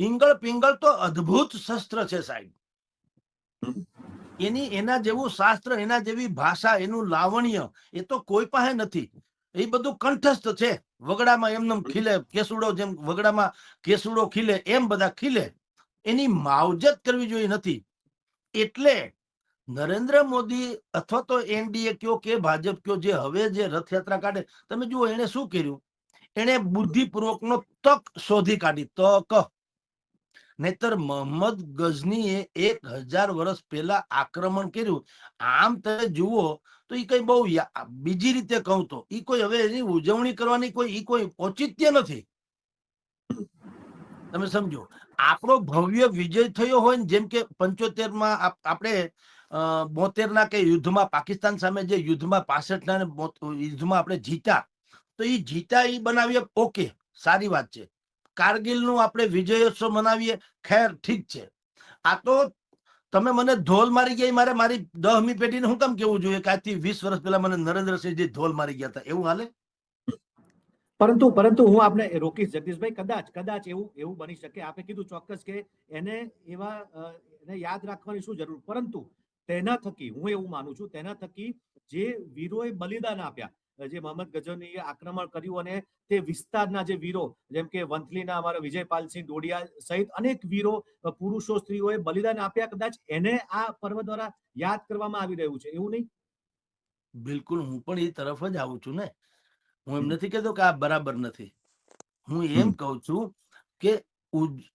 પિંગળ પિંગળ તો અદ્ભુત શસ્ત્ર છે સાહેબ. એના જેવું શાસ્ત્ર, એના જેવી ભાષા, એનું લાવણ્ય એ તો કોઈ પાસે નથી. એ બધું કંઠસ્થ છે. વગડામાં એમને ખીલે કેસુડો, જેમ વગડામાં કેસુડો ખીલે એમ બધા ખીલે. એની માવજત કરવી જોઈએ નથી. એટલે નરેન્દ્ર મોદી અથવા તો એનડીએ કયો કે ભાજપ કયો, જે હવે જે રથયાત્રા કાઢે, તમે જુઓ એને શું કર્યું. એને બુદ્ધિપૂર્વકનો તક શોધી કાઢી. તક. નહીતર મોહમ્મદ ગઝનીએ 1000 વર્ષ પહેલા આક્રમણ કર્યું. આમ તમે જુઓ તો એ કઈ બહુ બીજી રીતે કહું તો એ કોઈ હવે એની ઉજવણી કરવાની કોઈ ઔચિત્ય નથી. તમે સમજો, આપણો ભવ્ય વિજય થયો હોય ને, જેમ કે 75માં આપણે 72ના કે યુદ્ધમાં પાકિસ્તાન સામે જે યુદ્ધમાં 65ના યુદ્ધમાં આપણે જીત્યા, તો એ જીત્યા એ બનાવીએ, ઓકે, સારી વાત છે. કારગિલનું આપણે વિજયોત્સવ મનાવીએ, ખેર ઠીક છે. આ તો તમે મને ધોલ મારી ગયા, મારી 10મી પેઢીને હું કેમ કેવું જોઈએ કે આજથી 20 વર્ષ પહેલા મને નરેન્દ્રસિંહજી ધોલ મારી ગયા હતા, એવું હાલે? પરંતુ હું આપને રોકીશ જગદીશભાઈ, કદાચ એવું બની શકે. આપે કીધું ચોક્કસ કે એને યાદ રાખવાની શું જરૂર, પરંતુ તેના થકી હું એવું માનું છું, તેના થકી જે વીરોએ બલિદાન આપ્યા, જે મોહમ્મદ ગઝનીએ આક્રમણ કર્યું અને તે વિસ્તારના જે વીરો, જેમ કે વંથલીના અમારા વિજયપાલસિંહ ડોડિયા સહિત અનેક વીરો, પુરુષો, સ્ત્રીઓએ બલિદાન આપ્યા, કદાચ એને આ પર્વ દ્વારા યાદ કરવામાં આવી રહ્યું છે, એવું નહીં? બિલકુલ, હું પણ એ તરફ જ આવું છું ને. હું એમ નથી કહેતો કે આ બરાબર નથી. હું એમ કહું છું કે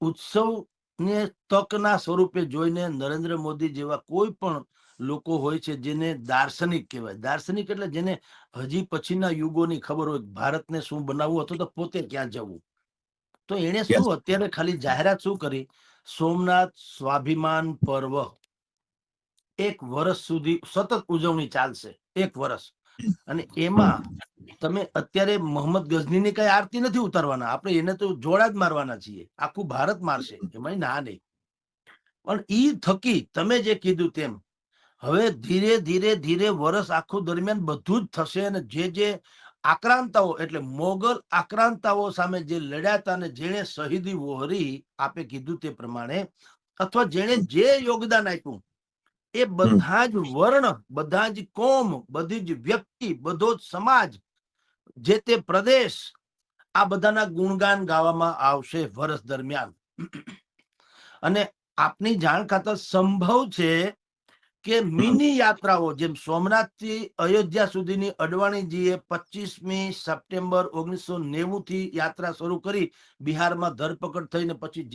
ઉત્સવ ને તકના સ્વરૂપે જોઈને નરેન્દ્ર મોદી જેવા કોઈ પણ લોકો હોય છે જેને દાર્શનિક કહેવાય. દાર્શનિક એટલે જેને હજી પછીના યુગોની ખબર હોય, ભારતને શું બનાવવું હતું તો પોતે ક્યાં જવું. તો એને શું અત્યારે ખાલી જાહેરાત શું કરી, સોમનાથ સ્વાભિમાન પર્વ 1 વર્ષ સુધી સતત ઉજવણી ચાલશે, 1 વર્ષ. અને એમાં તમે અત્યારે મોહમ્મદ ગઝનીની કઈ આરતી નથી ઉતારવાના, આપણે એને તો જોડા જ મારવાના છીએ, આખું ભારત મારશે, એમાં ના નહીં. પણ ઈ થકી તમે જે કીધું તેમ હવે ધીરે ધીરે ધીરે વર્ષ આખું દરમિયાન બધું જ થશે. અને જે આક્રાંતાઓ, એટલે મોગલ આક્રાંતાઓ સામે જે લડ્યા હતા અને જેણે શહીદી વહોરી, આપે કીધું તે પ્રમાણે, અથવા જેણે જે યોગદાન આપ્યું, એ બધા જ વર્ણ, બધા જ કોમ, બધી જ વ્યક્તિ, બધો જ સમાજ, જે તે પ્રદેશ, આ બધાના ગુણગાન ગાવામાં આવશે વર્ષ દરમિયાન. અને આપની જાણ ખાતર સંભવ છે કે મિની યાત્રાઓ, જેમ સોમનાથ થી અયોધ્યા સુધીની અડવાણીજીએ 25મી સપ્ટેમ્બર 1990 થી યાત્રા શરૂ કરી, બિહારમાં ધરપકડ થઈને પછી